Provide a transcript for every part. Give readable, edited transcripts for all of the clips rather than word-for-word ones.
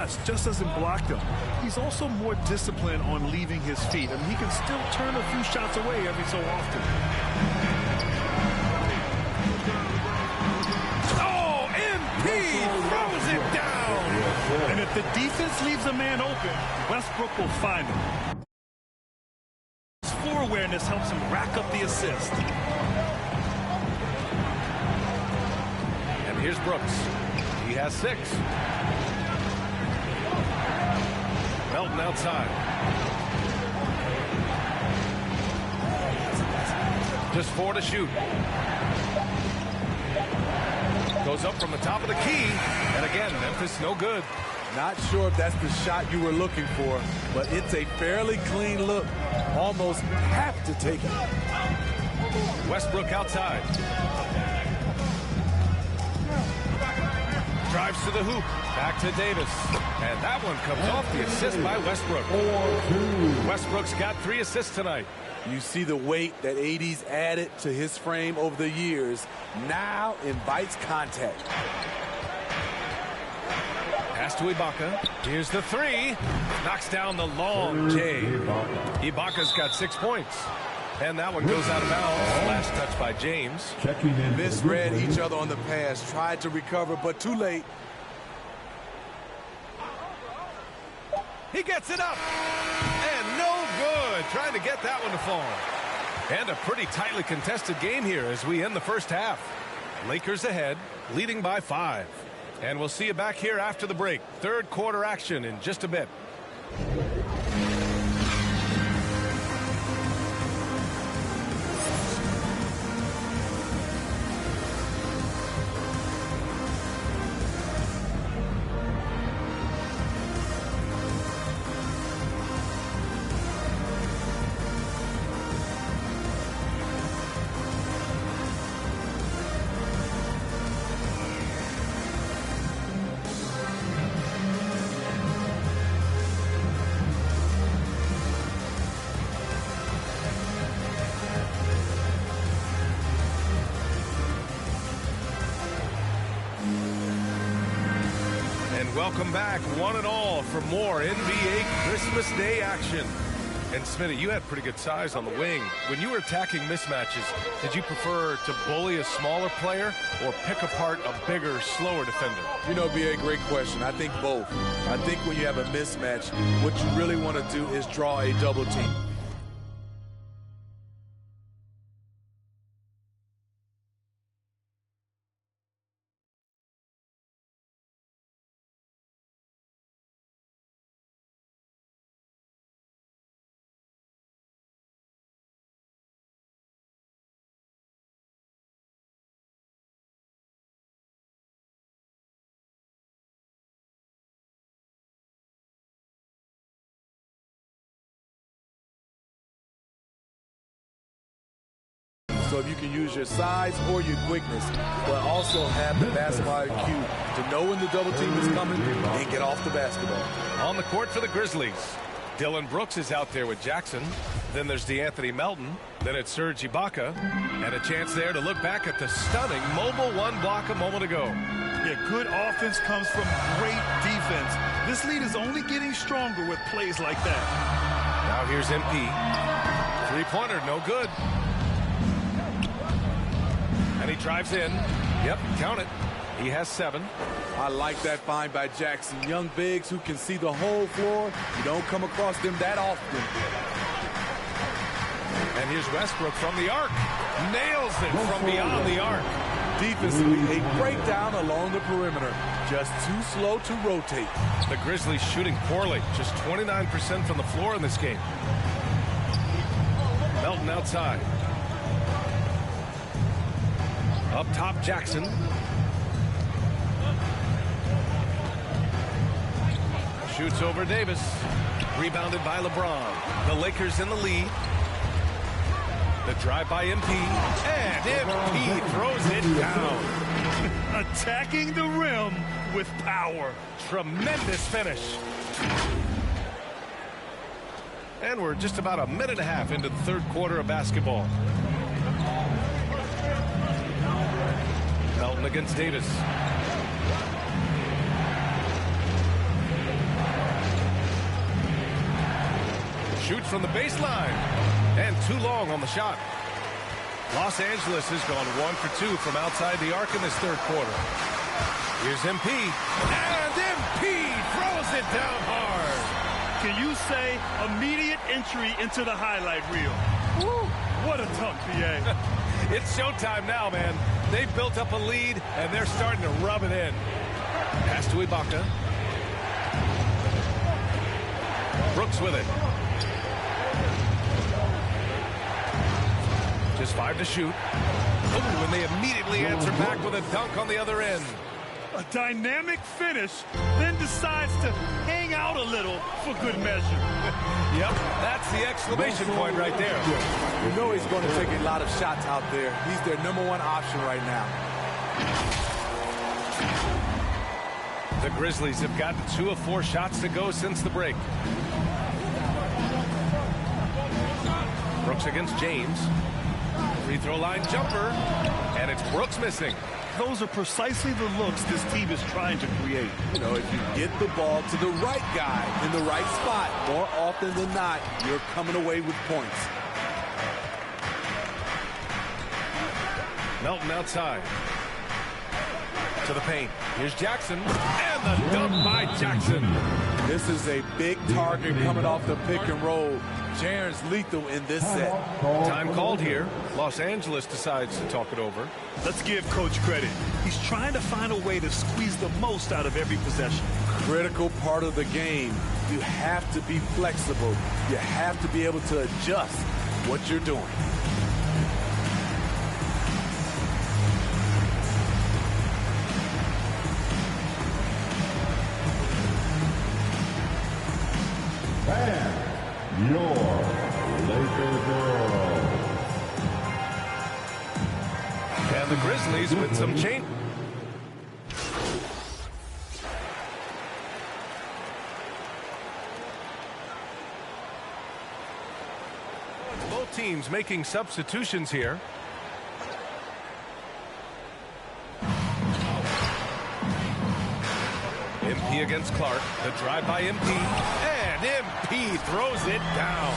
shots, just doesn't block them. He's also more disciplined on leaving his feet. I mean, he can still turn a few shots away every so often. Oh, MP throws it down. And if the defense leaves a man open, Westbrook will find him. His floor awareness helps him rack up the assist. And here's Brooks. He has 6. Melton outside. Just 4 to shoot. Goes up from the top of the key. And again, Memphis no good. Not sure if that's the shot you were looking for, but it's a fairly clean look. Almost have to take it. Westbrook outside. Drives to the hoop. Back to Davis. And that one comes off the assist by Westbrook. Westbrook's got 3 assists tonight. You see the weight that AD's added to his frame over the years. Now invites contact. Pass to Ibaka. Here's the 3. Knocks down the long J. Ibaka's got 6 points. And that one goes out of bounds. Last touch by James. Misread each other on the pass. Tried to recover, but too late. He gets it up. And no good. Trying to get that one to fall. And a pretty tightly contested game here as we end the first half. Lakers ahead, leading by 5. And we'll see you back here after the break. Third quarter action in just a bit. Welcome back, one and all, for more NBA Christmas Day action. And Smitty, you had pretty good size on the wing. When you were attacking mismatches, did you prefer to bully a smaller player or pick apart a bigger, slower defender? You know, B.A., great question. I think both. I think when you have a mismatch, what you really want to do is draw a double team. So if you can use your size or your quickness, but also have the basketball IQ to know when the double team is coming and get off the basketball. On the court for the Grizzlies, Dillon Brooks is out there with Jackson. Then there's DeAnthony Melton. Then it's Serge Ibaka. And a chance there to look back at the stunning mobile 1 block a moment ago. Yeah, good offense comes from great defense. This lead is only getting stronger with plays like that. Now here's MP. 3-pointer, no good. And he drives in. Yep, count it. He has 7. I like that find by Jackson. Young bigs who can see the whole floor. You don't come across them that often. And here's Westbrook from the arc. Nails it from beyond the arc. Defensively, a breakdown along the perimeter. Just too slow to rotate. The Grizzlies shooting poorly. Just 29% from the floor in this game. Melton outside. Up top, Jackson. Shoots over Davis. Rebounded by LeBron. The Lakers in the lead. The drive by MP. And MP throws it down. Attacking the rim with power. Tremendous finish. And we're just about a minute and a half into the third quarter of basketball. Melton against Davis. Shoots from the baseline. And too long on the shot. Los Angeles has gone 1 for 2 from outside the arc in this third quarter. Here's MP. And MP throws it down hard. Can you say immediate entry into the highlight reel? Woo, what a dunk, PA. It's showtime now, man. They've built up a lead, and they're starting to rub it in. Pass to Ibaka. Brooks with it. Just 5 to shoot. Oh, and they immediately answer back with a dunk on the other end. A dynamic finish, then decides to hang out a little for good measure. Yep, that's the exclamation point right there. You know he's going to take a lot of shots out there. He's their #1 option right now. The Grizzlies have gotten 2 of 4 shots to go since the break. Brooks against James. Free throw line jumper, and it's Brooks missing. Those are precisely the looks this team is trying to create. You know, if you get the ball to the right guy in the right spot, more often than not, you're coming away with points. Melton outside. To the paint. Here's Jackson. And the dunk by Jackson. This is a big target coming off the pick and roll. Jaren's lethal in this set. Time called here. Los Angeles decides to talk it over. Let's give Coach credit. He's trying to find a way to squeeze the most out of every possession. Critical part of the game. You have to be flexible. You have to be able to adjust what you're doing. Your Lakers girls. And the Grizzlies with some change. Both teams making substitutions here. MP against Clark. The drive by MP. And MP throws it down.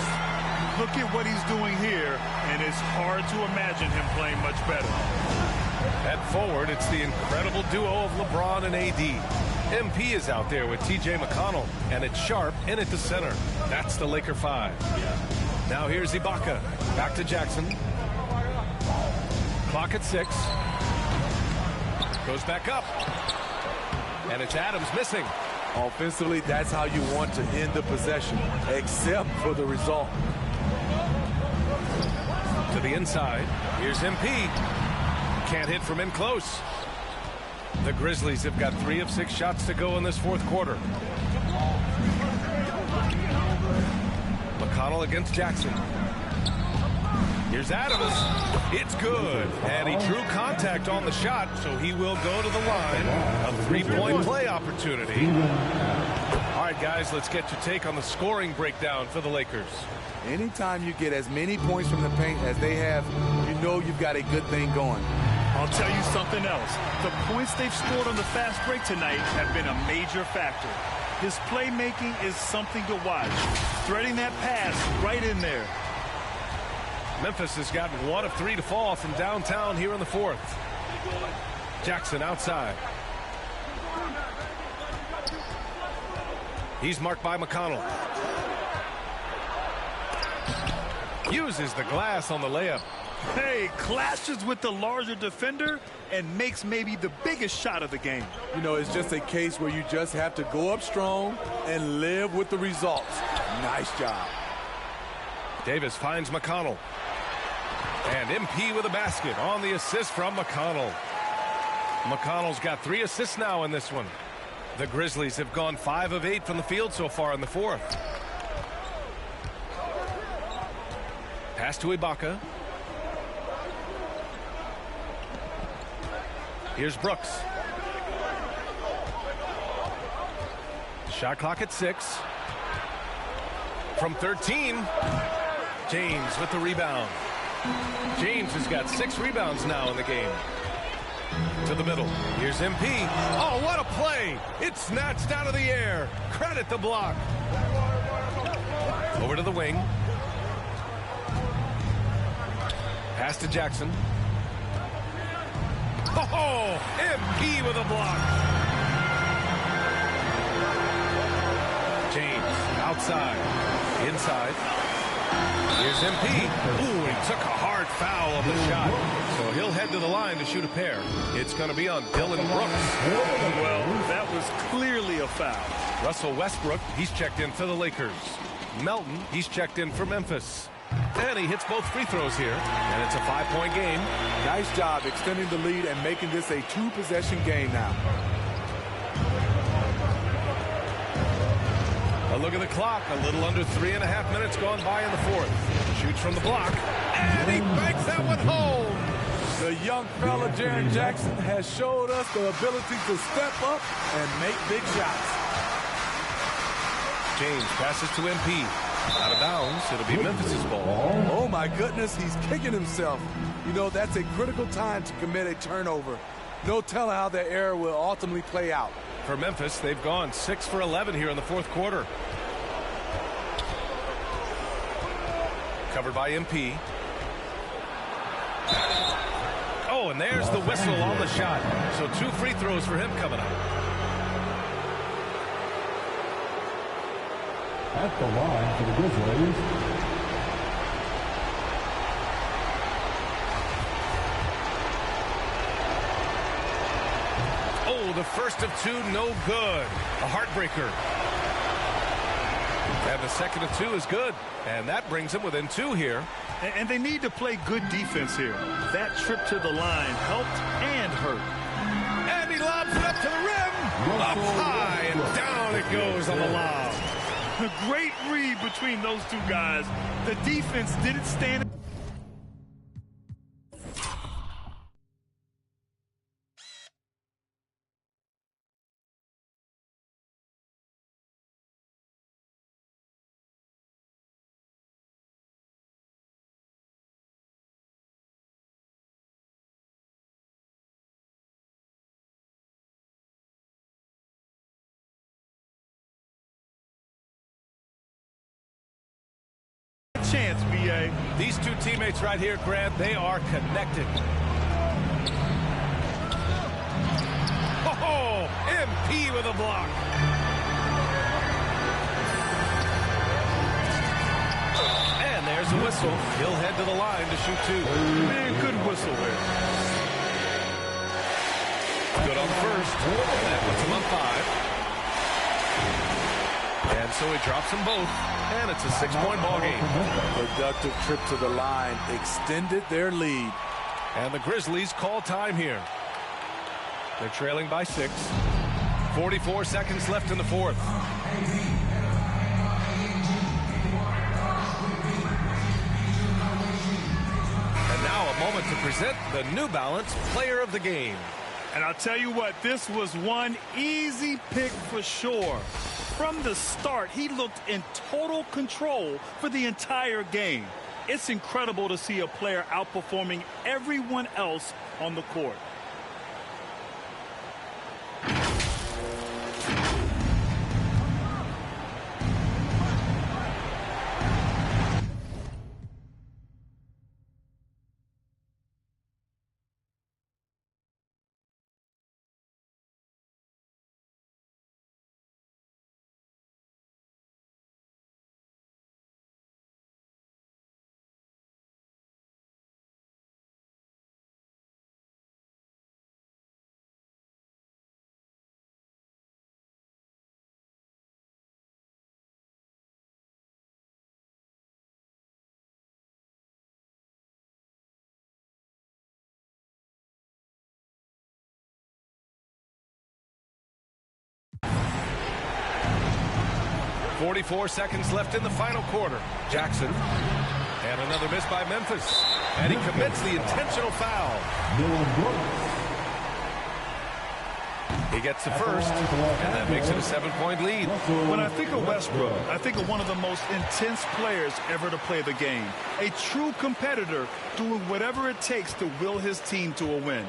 Look at what he's doing here, and it's hard to imagine him playing much better. At forward, it's the incredible duo of LeBron and AD. MP is out there with TJ McConnell, and it's Sharp in at the center. That's the Laker 5. Now here's Ibaka. Back to Jackson. Clock at 6. Goes back up. And it's Adams missing. Offensively, that's how you want to end the possession, except for the result. To the inside. Here's MP. Can't hit from in close. The Grizzlies have got 3 of 6 shots to go in this fourth quarter. McConnell against Jackson. Here's Adams. It's good. And he drew contact on the shot, so he will go to the line. A 3-point play opportunity. All right, guys, let's get your take on the scoring breakdown for the Lakers. Anytime you get as many points from the paint as they have, you know you've got a good thing going. I'll tell you something else. The points they've scored on the fast break tonight have been a major factor. His playmaking is something to watch. Threading that pass right in there. Memphis has gotten 1 of 3 to fall from downtown here in the fourth. Jackson outside. He's marked by McConnell. Uses the glass on the layup. Hey, clashes with the larger defender and makes maybe the biggest shot of the game. You know, it's just a case where you just have to go up strong and live with the results. Nice job. Davis finds McConnell. And MP with a basket on the assist from McConnell. McConnell's got 3 assists now in this one. The Grizzlies have gone 5 of 8 from the field so far in the fourth. Pass to Ibaka. Here's Brooks. Shot clock at 6. From 13, James with the rebound. James has got 6 rebounds now in the game. To the middle. Here's MP. Oh, what a play! It's snatched out of the air. Credit the block. Over to the wing. Pass to Jackson. Oh, MP with a block. James outside, inside. Here's MP. Ooh, he took a hard foul on the shot. So he'll head to the line to shoot a pair. It's going to be on Dylan Brooks. Well, that was clearly a foul. Russell Westbrook, he's checked in for the Lakers. Melton, he's checked in for Memphis. And he hits both free throws here. And it's a 5-point game. Nice job extending the lead and making this a 2-possession game now. A look at the clock. A little under 3.5 minutes gone by in the fourth. Shoots from the block. And he banks that one home. The young fella, Jaren Jackson, has showed us the ability to step up and make big shots. James passes to MP. Out of bounds. It'll be Memphis' ball. Oh, my goodness. He's kicking himself. You know, that's a critical time to commit a turnover. No telling how that error will ultimately play out. For Memphis, they've gone 6 for 11 here in the fourth quarter. Covered by MP. Oh, and there's the whistle on the shot. So 2 free throws for him coming up. At the line for the Grizzlies, oh, the first of 2, no good. A heartbreaker. And the second of 2 is good. And that brings them within 2 here. And they need to play good defense here. That trip to the line helped and hurt. And he lobs it up to the rim. Up high and down it goes on the lob. A great read between those two guys. The defense didn't stand. Chance, BA. These two teammates right here, Grant, they are connected. Oh, MP with a block. And there's a whistle. He'll head to the line to shoot 2. Man, good whistle there. Good on the first. And that puts him up 5. And so he drops them both. And it's a 6-point ball game. Productive trip to the line extended their lead. And the Grizzlies call time here. They're trailing by 6. 44 seconds left in the fourth. And now a moment to present the New Balance Player of the Game. And I'll tell you what, this was one easy pick for sure. From the start, he looked in total control for the entire game. It's incredible to see a player outperforming everyone else on the court. .44 seconds left in the final quarter. Jackson. And another miss by Memphis. And he commits the intentional foul. He gets the first, and that makes it a 7-point lead. When I think of Westbrook, I think of one of the most intense players ever to play the game. A true competitor doing whatever it takes to will his team to a win.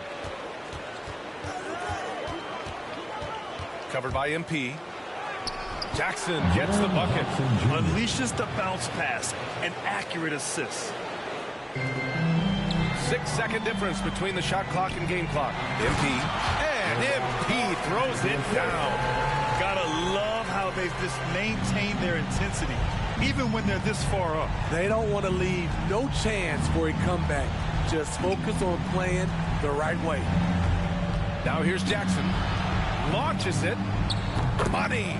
Covered by MP. Jackson gets the bucket. Unleashes the bounce pass. An accurate assist. 6-second difference between the shot clock and game clock. MP. And MP throws it down. Gotta love how they've just maintained their intensity, even when they're this far up. They don't want to leave no chance for a comeback. Just focus on playing the right way. Now here's Jackson. Launches it. Money.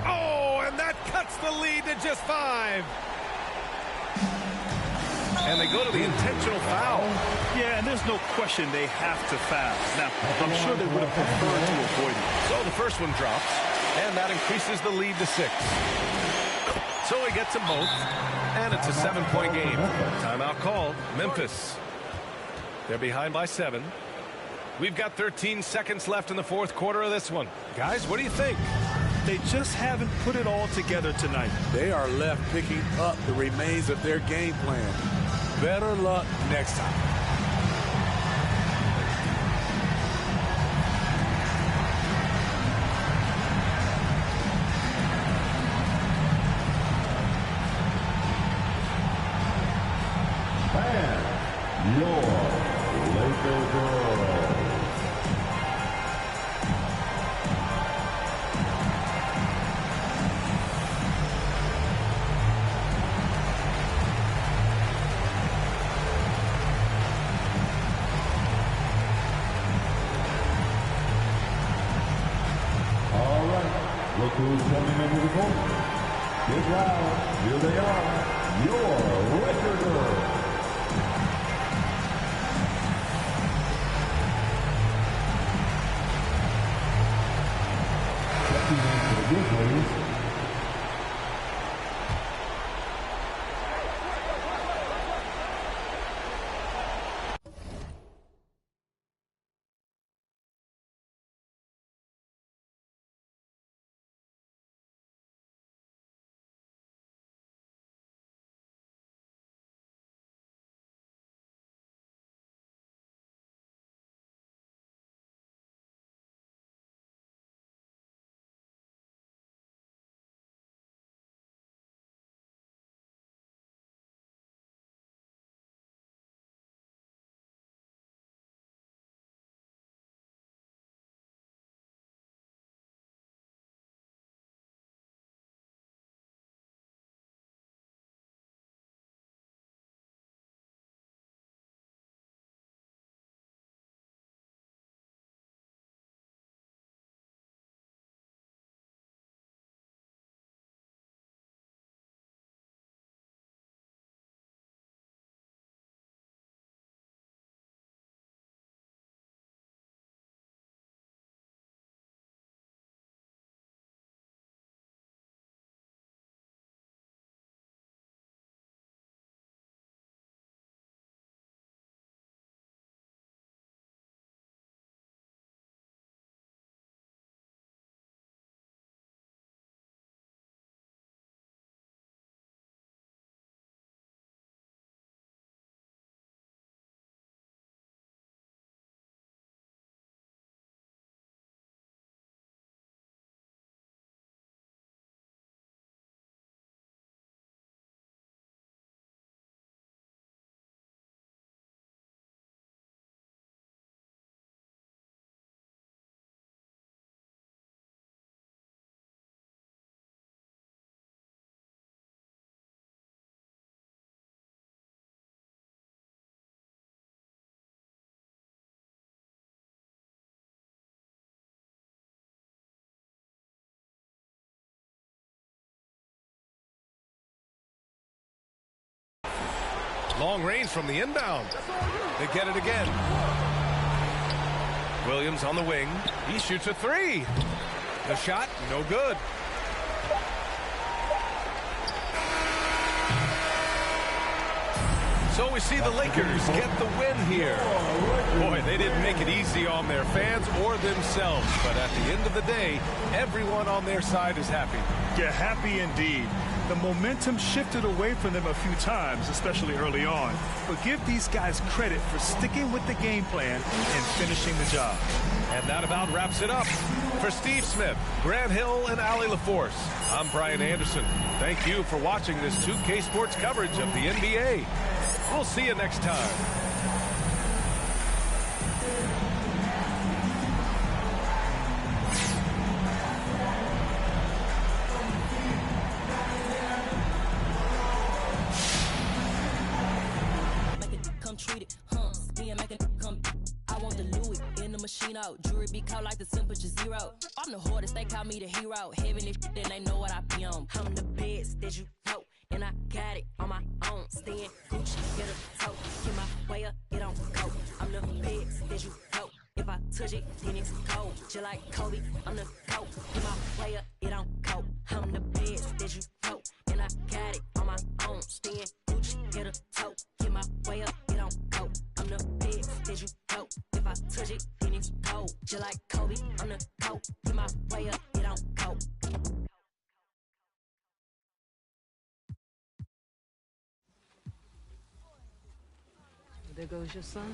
Oh, and that cuts the lead to just 5. And they go to the intentional foul. Yeah, and there's no question they have to foul. Now, I'm sure they would have preferred to avoid it. So the first one drops, and that increases the lead to 6. So he gets them both, and it's a 7-point game. Timeout called. Memphis. They're behind by 7. We've got 13 seconds left in the fourth quarter of this one. Guys, what do you think? They just haven't put it all together tonight. They are left picking up the remains of their game plan. Better luck next time. And your Lakers girls. Look who's coming into the court. Get loud. Here they are. Your Laker girls. Checking in for the Grizzlies. Long range from the inbound. They get it again. Williams on the wing. He shoots a 3. The shot, no good. So we see the Lakers get the win here. Boy, they didn't make it easy on their fans or themselves. But at the end of the day, everyone on their side is happy. Yeah, happy indeed. The momentum shifted away from them a few times, especially early on. But give these guys credit for sticking with the game plan and finishing the job. And that about wraps it up. For Steve Smith, Grant Hill, and Allie LaForce, I'm Brian Anderson. Thank you for watching this 2K Sports coverage of the NBA. We'll see you next time. Out. Jury be called like the temperature zero. I'm the hardest, they call me the hero. Heaven if then they know what I be on. I'm the best that you know, and I got it on my own. Staying Gucci, get a toe, get my way up, it don't go. I'm the best that you know. If I touch it, then it's cold. Just like Kobe, I'm the GOAT. Get my way up, it don't go. I'm the best that you know, and I got it on my own. Staying Gucci, get a toe, get my way up, it don't go. I'm the best that you know. If I touch it, then it's cold. Just like Kobe, I'm the GOAT. Get my way up, it don't go. There goes your son.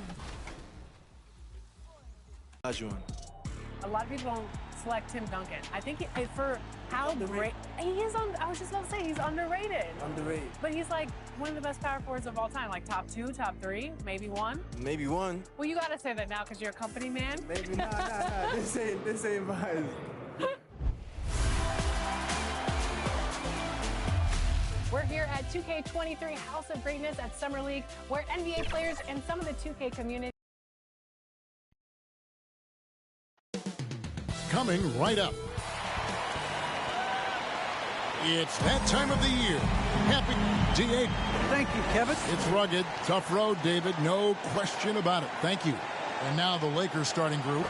A lot of people don't select Tim Duncan. I think for how great he is on. I was just about to say he's underrated. Underrated. But he's like one of the best power forwards of all time. Like top 2, top 3, maybe 1. Maybe 1. Well, you gotta say that now because you're a company man. Maybe nah. This ain't biased. We're here at 2K23 House of Greatness at Summer League, where NBA players and some of the 2K community. Coming right up. It's that time of the year. Happy D8. Thank you, Kevin. It's rugged, tough road, David. No question about it. Thank you. And now the Lakers starting group.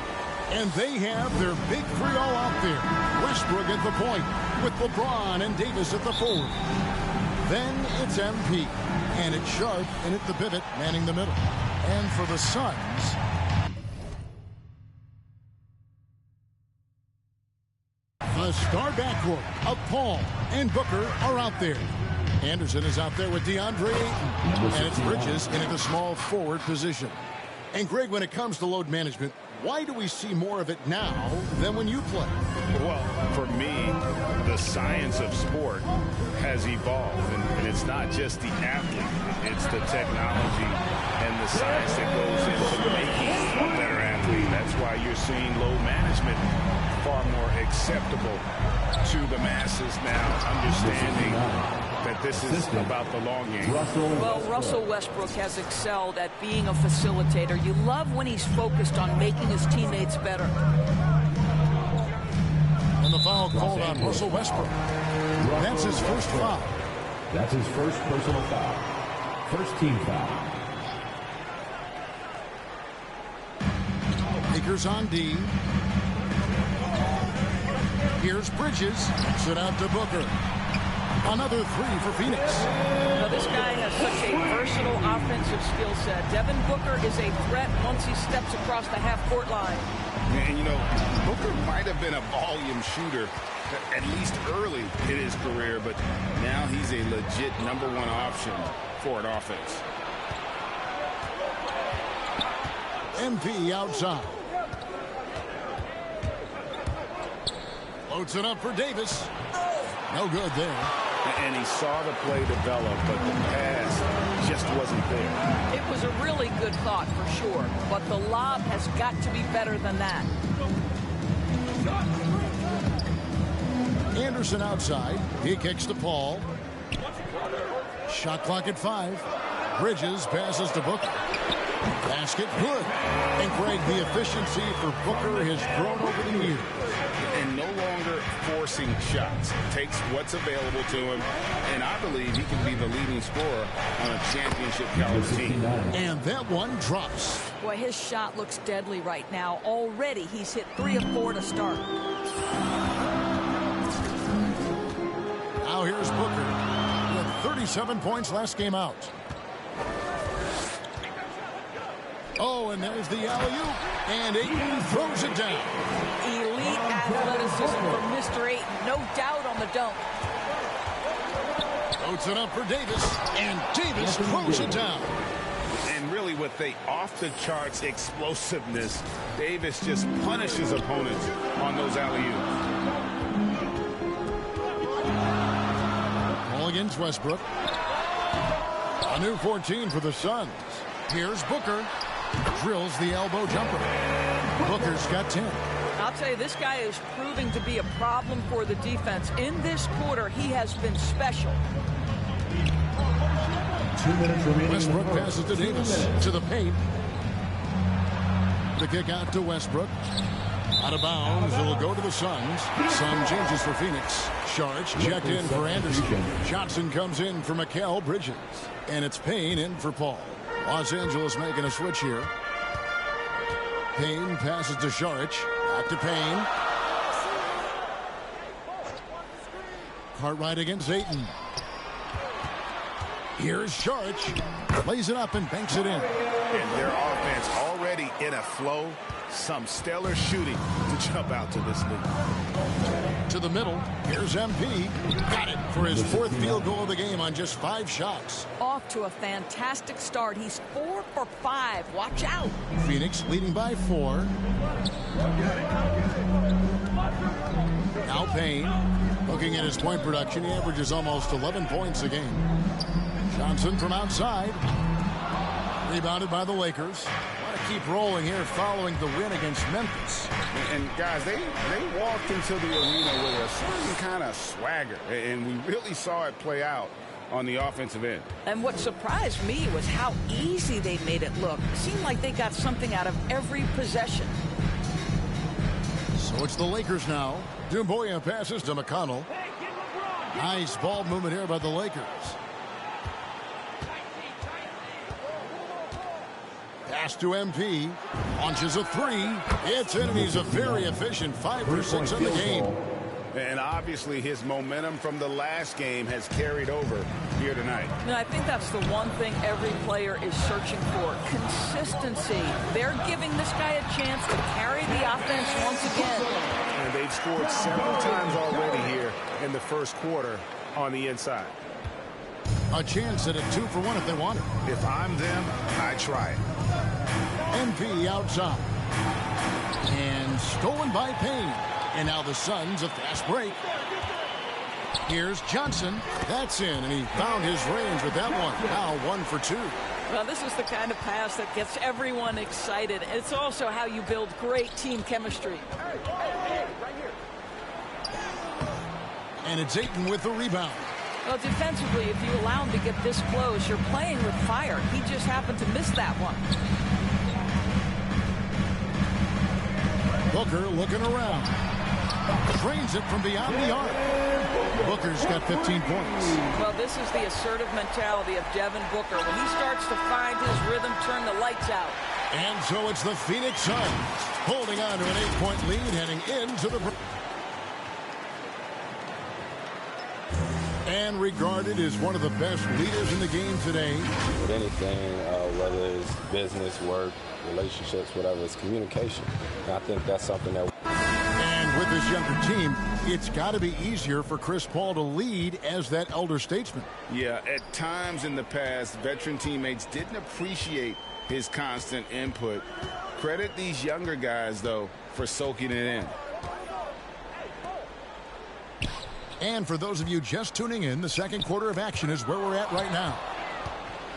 And they have their big three all out there. Westbrook at the point with LeBron and Davis at the forward. Then it's MP. And it's Sharp in at the pivot, manning the middle. And for the Suns, the star backcourt of Paul and Booker are out there. Anderson is out there with DeAndre Ayton. And it's Bridges in at the small forward position. And Greg, when it comes to load management, why do we see more of it now than when you play? Well, for me, the science of sport has evolved. And it's not just the athlete. It's the technology and the science that goes into making a better athlete. That's why you're seeing load management far more acceptable to the masses now, understanding that this is about the long game. Well, Russell Westbrook has excelled at being a facilitator. You love when he's focused on making his teammates better. And the foul called on Russell Westbrook. That's his first foul. That's his first personal foul. First team foul. Lakers on D. Here's Bridges. Sit out to Booker. Another three for Phoenix. Now, this guy has such a versatile offensive skill set. Devin Booker is a threat once he steps across the half-court line. And, you know, Booker might have been a volume shooter, at least early in his career, but now he's a legit #1 option for an offense. MP outside. Loads it up for Davis. No good there. And he saw the play develop, but the pass just wasn't there. It was a really good thought for sure, but the lob has got to be better than that. Anderson outside. He kicks to Paul. Shot clock at 5. Bridges passes to Booker. Basket good. And Greg, the efficiency for Booker has grown over the years. And no longer forcing shots. Takes what's available to him, and I believe he can be the leading scorer on a championship caliber team. And that one drops. Boy, his shot looks deadly right now. Already he's hit 3 of 4 to start. Now here's Booker with 37 points last game out. Oh, and there's the alley-oop. And Ayton throws it down. Elite athleticism from Mr. Ayton. No doubt on the dunk. Floats it up for Davis, and Davis throws it down. And really with the off-the-charts explosiveness, Davis just punishes opponents on those alley-oops. Ball against Westbrook. A new 14 for the Suns. Here's Booker. Drills the elbow jumper. Booker's got 10. I'll tell you, this guy is proving to be a problem for the defense. In this quarter, he has been special. 2 minutes remaining. Westbrook passes to Davis. To the paint. The kick out to Westbrook. Out of bounds. It'll go to the Suns. Some changes for Phoenix. Sharks checked in for Anderson. Johnson comes in for Mikal Bridges. And it's Payne in for Paul. Los Angeles making a switch here. Payne passes to Saric. Back to Payne. Cartwright against Ayton. Here's Saric. Plays it up and banks it in. And their offense already in a flow. Some stellar shooting to jump out to this league. To the middle. Here's MP. Got it for his 4th field goal of the game on just 5 shots. Off to a fantastic start. He's 4 for 5. Watch out. Phoenix leading by 4. Now Payne. Looking at his point production, he averages almost 11 points a game. Johnson from outside. Rebounded by the Lakers. Want to keep rolling here following the win against Memphis. And guys, they walked into the arena with a certain kind of swagger, and we really saw it play out on the offensive end. And what surprised me was how easy they made it look. It seemed like they got something out of every possession. So it's the Lakers now. Doumbouya passes to McConnell. Nice ball movement here by the Lakers. Pass to MP. Launches a 3. It's in, and he's a very efficient 5 for 6 in the game. And obviously his momentum from the last game has carried over here tonight. And I think that's the one thing every player is searching for. Consistency. They're giving this guy a chance to carry the offense once again. And they've scored several times already here in the first quarter on the inside. A chance at a 2 for 1 if they want it. If I'm them, I try it. MP outside. And stolen by Payne. And now the Suns, a fast break. Here's Johnson. That's in, and he found his range with that one. Now 1 for 2. Well, this is the kind of pass that gets everyone excited. It's also how you build great team chemistry. And it's Ayton with the rebound. Well, defensively, if you allow him to get this close, you're playing with fire. He just happened to miss that one. Booker looking around. Drains it from beyond the arc. Booker's got 15 points. Well, this is the assertive mentality of Devin Booker. When he starts to find his rhythm, turn the lights out. And so it's the Phoenix Suns holding on to an 8-point lead heading into the break. And regarded as one of the best leaders in the game today. With anything, whether it's business, work, relationships, whatever, it's communication. And I think that's something that... And with this younger team, it's got to be easier for Chris Paul to lead as that elder statesman. Yeah, at times in the past, veteran teammates didn't appreciate his constant input. Credit these younger guys, though, for soaking it in. And for those of you just tuning in, the second quarter of action is where we're at right now.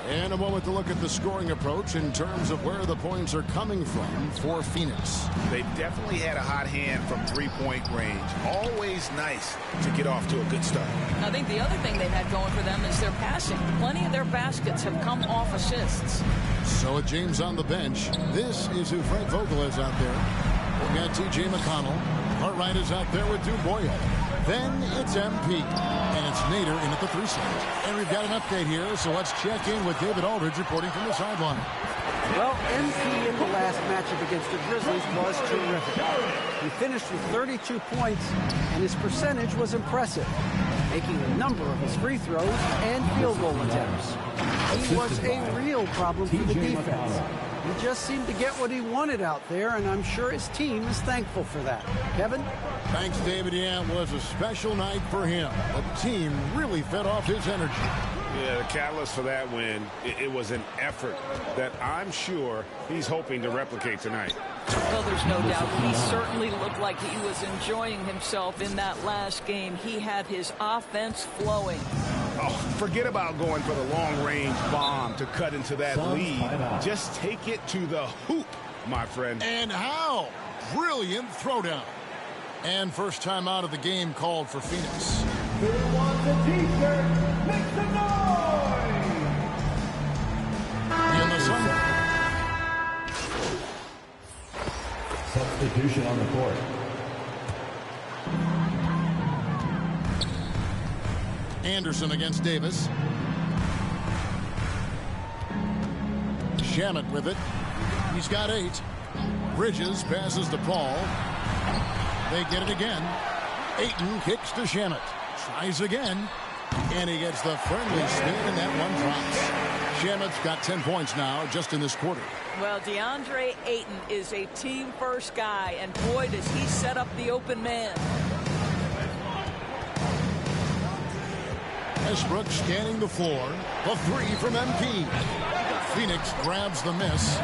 And a moment to look at the scoring approach in terms of where the points are coming from for Phoenix. They've definitely had a hot hand from three-point range. Always nice to get off to a good start. I think the other thing they've had going for them is their passing. Plenty of their baskets have come off assists. So with James on the bench, this is who Frank Vogel is out there. We've got T.J. McConnell. Cartwright is out there with Doumbouya. Then it's MP. And it's Nader in at the 3 slot. And we've got an update here, so let's check in with David Aldridge reporting from the sideline. Well, MP in the last matchup against the Grizzlies was terrific. He finished with 32 points, and his percentage was impressive, making a number of his free throws and field goal attempts. He was a real problem for the defense. He just seemed to get what he wanted out there, and I'm sure his team is thankful for that. Kevin? Thanks, David. Yeah, it was a special night for him. The team really fed off his energy. Yeah, the catalyst for that win, it was an effort that I'm sure he's hoping to replicate tonight. Well, there's no doubt. He certainly looked like he was enjoying himself in that last game. He had his offense flowing. Oh, forget about going for the long-range bomb to cut into that lead. Just take it to the hoop, my friend. And how? Brilliant throwdown. And first time out of the game called for Phoenix. Who wants a t-shirt? Make some noise! In the sun. Substitution on the court. Anderson against Davis. Shamet with it. He's got 8. Bridges passes to Paul. They get it again. Ayton kicks to Shamet. Tries again. And he gets the friendly spin, and that one drops. Shamet's got 10 points now just in this quarter. Well, DeAndre Ayton is a team-first guy, and boy, does he set up the open man. Westbrook scanning the floor. The 3 from MP. Phoenix grabs the miss.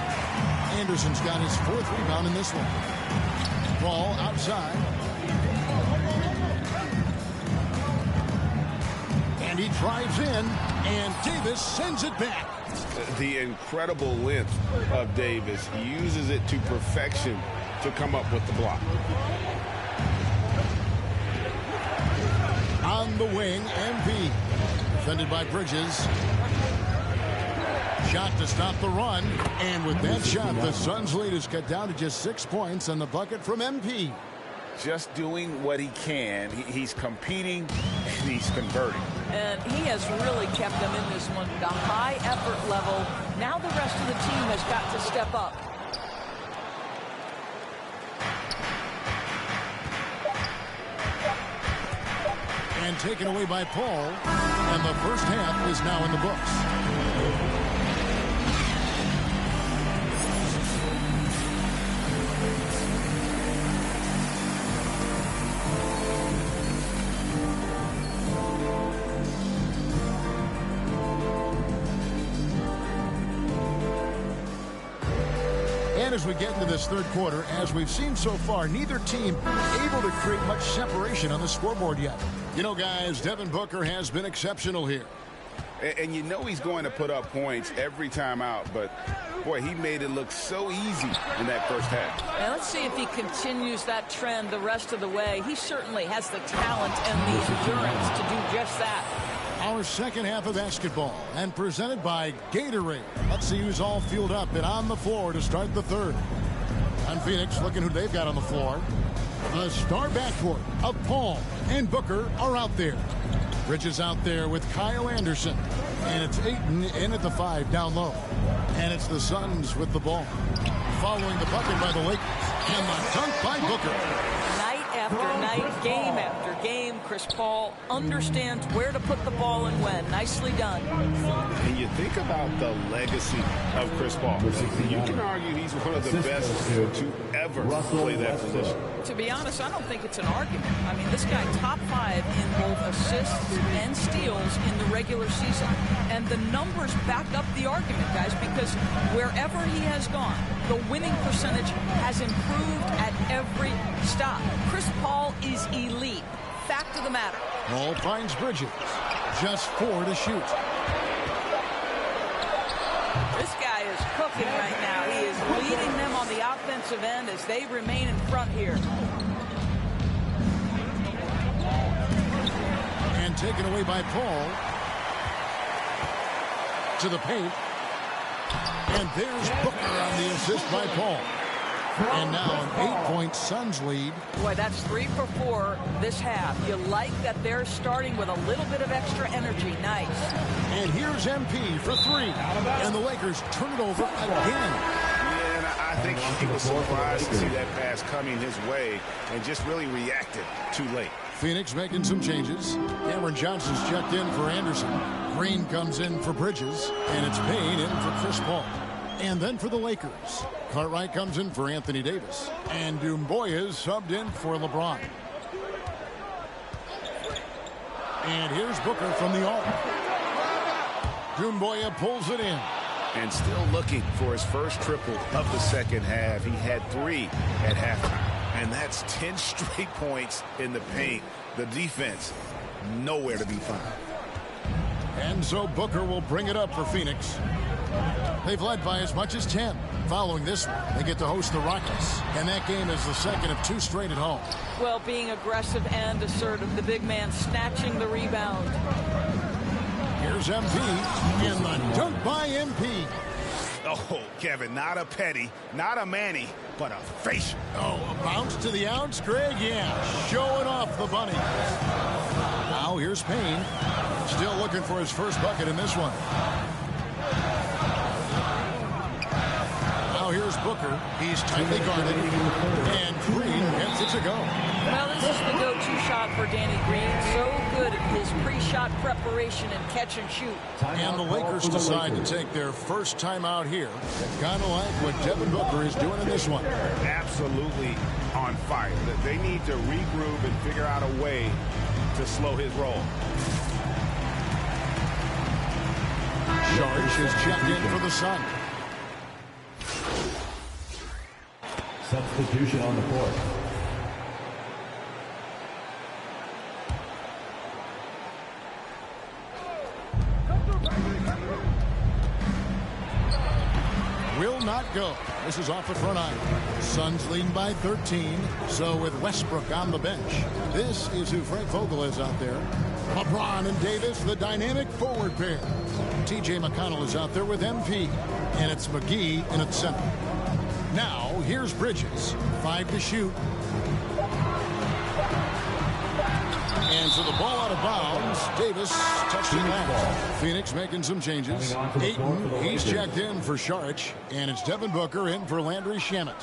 Anderson's got his 4th rebound in this one. Ball outside. And he drives in, and Davis sends it back. The incredible length of Davis. He uses it to perfection to come up with the block. On the wing, MP. Defended by Bridges. Shot to stop the run. And with that shot, the Suns' lead is cut down to just 6 points on the bucket from MP. Just doing what he can. He's competing and he's converting. And he has really kept them in this one. The high effort level. Now the rest of the team has got to step up. And taken away by Paul. And the first half is now in the books. As we get into this third quarter, as we've seen so far, neither team able to create much separation on the scoreboard yet. You know, guys, Devin Booker has been exceptional here. And you know he's going to put up points every time out, but boy, he made it look so easy in that first half. And let's see if he continues that trend the rest of the way. He certainly has the talent and the endurance to do just that. Our second half of basketball, and presented by Gatorade. Let's see who's all fueled up and on the floor to start the third. And Phoenix, looking who they've got on the floor. The star backcourt of Paul and Booker are out there. Bridges out there with Kyle Anderson. And it's Ayton in at the 5 down low. And it's the Suns with the ball. Following the bucket by the Lakers. And the dunk by Booker. Night after night, game after game, Chris Paul understands where to put the ball and when. Nicely done. And you think about the legacy of Chris Paul. You can argue he's one of the best to ever play that position. To be honest, I don't think it's an argument. I mean, this guy top 5 in both assists and steals in the regular season. And the numbers back up the argument, guys, because wherever he has gone, the winning percentage has improved at every stop. Chris Paul is elite. Fact of the matter. Paul finds Bridges. Just 4 to shoot. This guy is cooking right now. He is leading them on the offensive end as they remain in front here. And taken away by Paul. To the paint. And there's Booker on the assist by Paul. And now an 8-point Suns lead. Boy, that's 3 for 4 this half. You like that they're starting with a little bit of extra energy. Nice. And here's MP for 3. And the Lakers turn it over again. Yeah, and I think he was surprised to see that pass coming his way and just really reacted too late. Phoenix making some changes. Cameron Johnson's checked in for Anderson. Green comes in for Bridges. And it's Payne in for Chris Paul. And then for the Lakers, Cartwright comes in for Anthony Davis. And Doumbouya is subbed in for LeBron. And here's Booker from the arc. Doumbouya pulls it in. And still looking for his first triple of the second half. He had 3 at halftime. And that's 10 straight points in the paint. The defense, nowhere to be found. And so Booker will bring it up for Phoenix. They've led by as much as 10. Following this one, they get to host the Rockets. And that game is the second of 2 straight at home. Well, being aggressive and assertive, the big man snatching the rebound. Here's MP, and the dunk by MP. Oh, Kevin, not a Petty, not a Manny, but a facial. Oh, a bounce to the outs, Greg? Yeah, showing off the bunny. Now here's Payne, still looking for his first bucket in this one. Now here's Booker. He's tightly guarded, and Green gets it to go. Well, this is the go-to shot for Danny Green. So good at his pre-shot preparation and catch and shoot. And the Lakers decide to take their first time out here. Kind of like what Devin Booker is doing in this one. Absolutely on fire. They need to regroup and figure out a way to slow his roll. Saric is checked in for the Sun. Substitution on the court. Will not go. This is off the front iron. Suns leading by 13. So with Westbrook on the bench, this is who Frank Vogel is out there. LeBron and Davis, the dynamic forward pair. TJ McConnell is out there with MP. And it's McGee in at center. Now, here's Bridges. 5 to shoot. And so the ball out of bounds. Davis touched it last. Phoenix making some changes. Ayton, he's checked in for Saric. And it's Devin Booker in for Landry Shamet.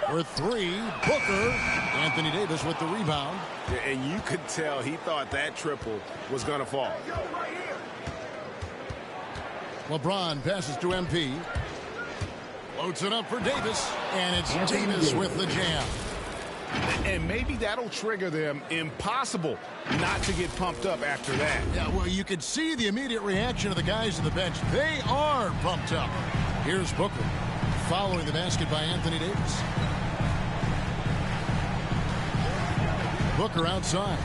For 3, Booker. Anthony Davis with the rebound. And you could tell he thought that triple was going to fall. LeBron passes to MP. Loads it up for Davis. And it's Davis with the jam. And maybe that'll trigger them. Impossible not to get pumped up after that. Yeah, well, you could see the immediate reaction of the guys on the bench. They are pumped up. Here's Booker following the basket by Anthony Davis. Booker outside.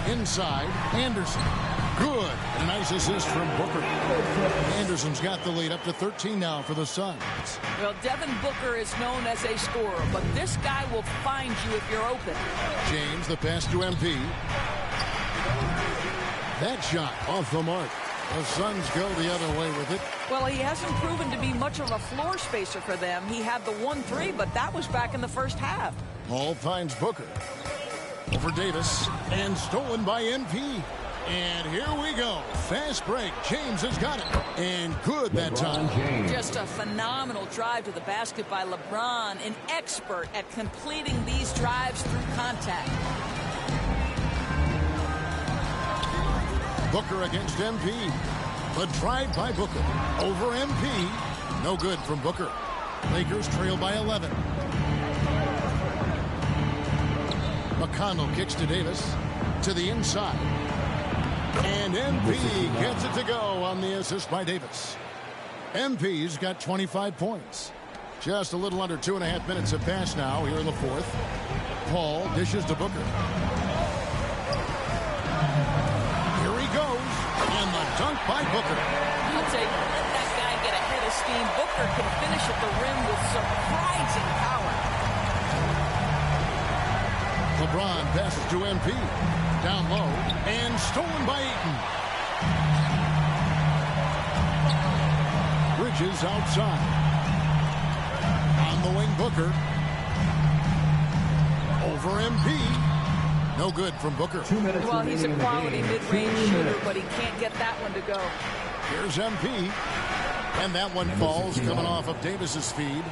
Inside, Anderson. Good. And a nice assist from Booker. Anderson's got the lead up to 13 now for the Suns. Well, Devin Booker is known as a scorer, but this guy will find you if you're open. James, the pass to MP. That shot off the mark. The Suns go the other way with it. Well, he hasn't proven to be much of a floor spacer for them. He had the 1-3, but that was back in the first half. Hall finds Booker. Over Davis. And stolen by MP. And here we go. Fast break. James has got it. And good that time. Just a phenomenal drive to the basket by LeBron, an expert at completing these drives through contact. Booker against MP. The drive by Booker. Over MP. No good from Booker. Lakers trail by 11. McConnell kicks to Davis. To the inside. And MP gets it to go on the assist by Davis. MP's got 25 points. Just a little under 2.5 minutes have passed now here in the fourth. Paul dishes to Booker. Here he goes. And the dunk by Booker. I'll tell you, let that guy get ahead of steam. Booker can finish at the rim with surprising power. LeBron passes to MP. Down low. And stolen by Ayton. Bridges outside. On the wing, Booker. Over MP. No good from Booker. Well, he's a quality mid-range shooter, but he can't get that one to go. Here's MP. And that one falls coming off of Davis's feed.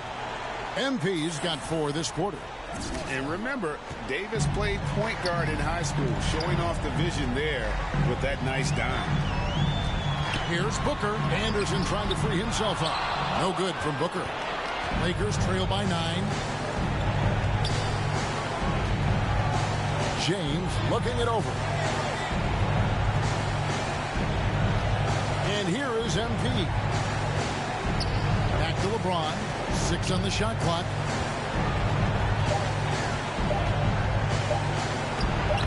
MP's got 4 this quarter. And remember, Davis played point guard in high school, showing off the vision there with that nice dime. Here's Booker. Anderson trying to free himself up. No good from Booker. Lakers trail by 9. James looking it over. And here is MP. Back to LeBron. 6 on the shot clock.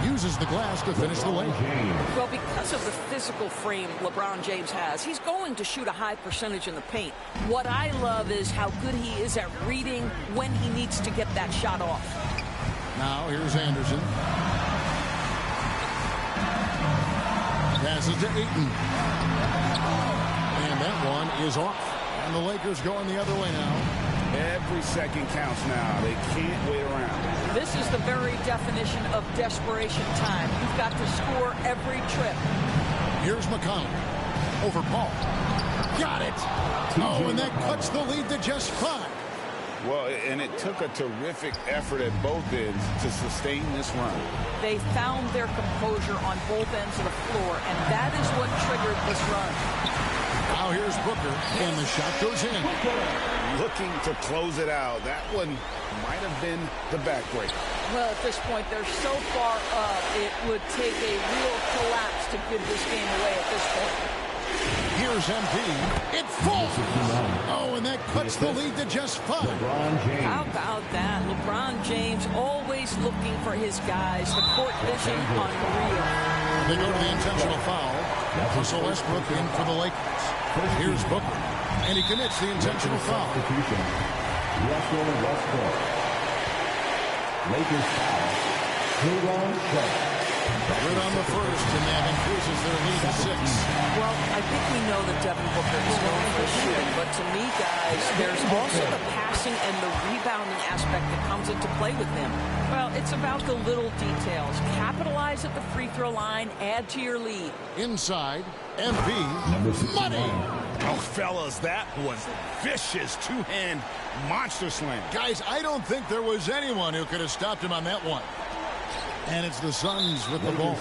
Uses the glass to finish the lane. Well, because of the physical frame LeBron James has, he's going to shoot a high percentage in the paint. What I love is how good he is at reading when he needs to get that shot off. Now here's Anderson. Passes to Ayton. And that one is off. And the Lakers going the other way now. Every second counts now. They can't wait around. This is the very definition of desperation time. You've got to score every trip. Here's McConnell. Over Paul. Got it. Oh, and that cuts the lead to just 5. Well, and it took a terrific effort at both ends to sustain this run. They found their composure on both ends of the floor, and that is what triggered this run. Now here's Booker, and the shot goes in. Looking to close it out. That one might have been the backbreaker. Well, at this point, they're so far up, it would take a real collapse to give this game away at this point. Here's MP. It falls. Oh, and that cuts the lead to just 5. How about that? LeBron James always looking for his guys. The court vision unreal. They go to the intentional foul. Russell Westbrook in for the Lakers. Here's Booker. And he commits the intentional foul. Russell Westbrook. Lakers foul. Good on the first, and that increases their lead to 6. Well, I think we know that Devin Booker is known for shooting, but to me, guys, there's also the passing and the rebounding aspect that comes into play with him. Well, it's about the little details. Capitalize at the free throw line, add to your lead. Inside, MP, money. Oh, fellas, that was vicious two-hand monster slam. Guys, I don't think there was anyone who could have stopped him on that one. And it's the Suns with the ball.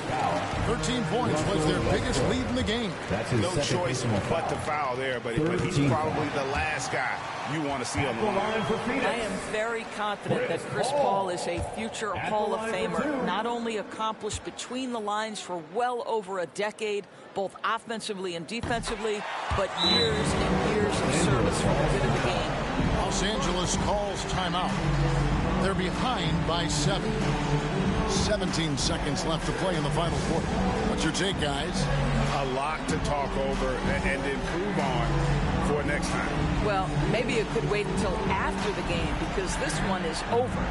13 points was their biggest lead in the game. No choice but to foul there, but he's probably the last guy you want to see on the line. I am very confident that Chris Paul is a future Hall of Famer. Not only accomplished between the lines for well over a decade, both offensively and defensively, but years and years of service for the good of the game. Los Angeles calls timeout. They're behind by 7. 17 seconds left to play in the final quarter. What's your take, guys? A lot to talk over and improve on for next time. Well, maybe it could wait until after the game because this one is over.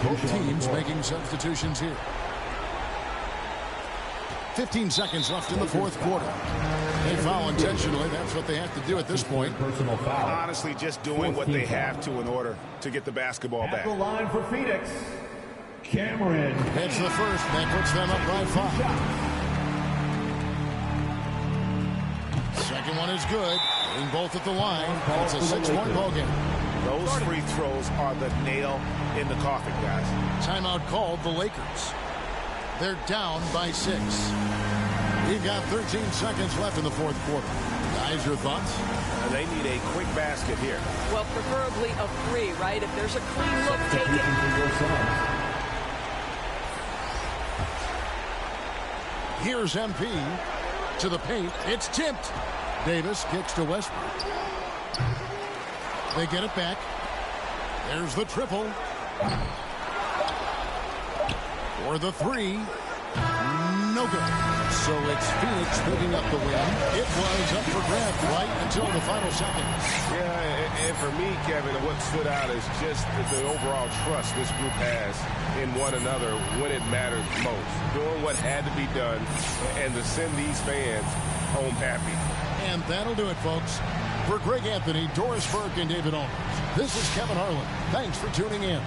Both teams making substitutions here. 15 seconds left in the fourth quarter. They foul intentionally. That's what they have to do at this point. Personal foul. Honestly, just doing what they have to in order to get the basketball back. At the line for Phoenix, Cameron. Heads the first. That puts them up by 5. Second one is good. Getting both at the line. It's a 6-point ball game. Those free throws are the nail in the coffin, guys. Timeout called the Lakers. They're down by 6. We've got 13 seconds left in the fourth quarter. Guys, your thoughts? They need a quick basket here. Well, preferably a 3, right? If there's a clean look, take it. Here's MP to the paint. It's tipped. Davis kicks to Westbrook. They get it back. There's the triple. For the three. No good. So it's Phoenix picking up the win. It was up for grabs right until the final seconds. Yeah, and for me, Kevin, what stood out is just the overall trust this group has in one another when it mattered most. Doing what had to be done and to send these fans home happy. And that'll do it, folks. For Greg Anthony, Doris Burke, and David Owens, this is Kevin Harlan. Thanks for tuning in.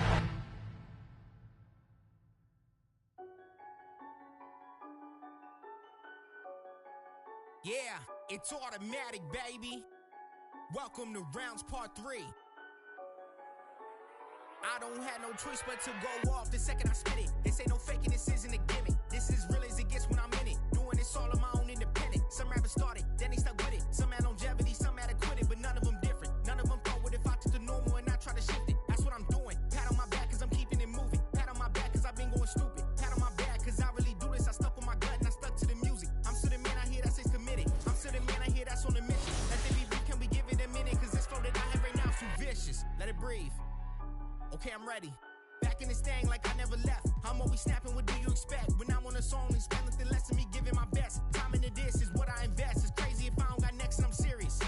Yeah, it's automatic, baby. Welcome to rounds part 3. I don't have no choice but to go off the second I spit it. This ain't no faking, this isn't a gimmick. This is real as it gets when I'm in it. Doing this all on my own independent. Some rappers started, then they stuck with it. Some had longevity, some had to quit it, but none of them different. None of them thought what if I took the normal and I try to shift it. That's what I'm doing. Pat on my back cause I'm keeping it moving. Pat on my back cause I've been going stupid. Pat on my back cause I really do this. I stuck with my gut and I stuck to the music. I'm still the man I hear that's committed. I'm still the man I hear that's on the mission. Let the be brief, can we give it a minute? Cause this flow that I have right now is too vicious. Let it breathe. Okay, I'm ready. Back in this thing like I never left. I'm always snapping, what do you expect? When I'm on a song, it's nothing less than me giving my best. Time into this is what I invest. It's crazy if I don't got next and I'm serious.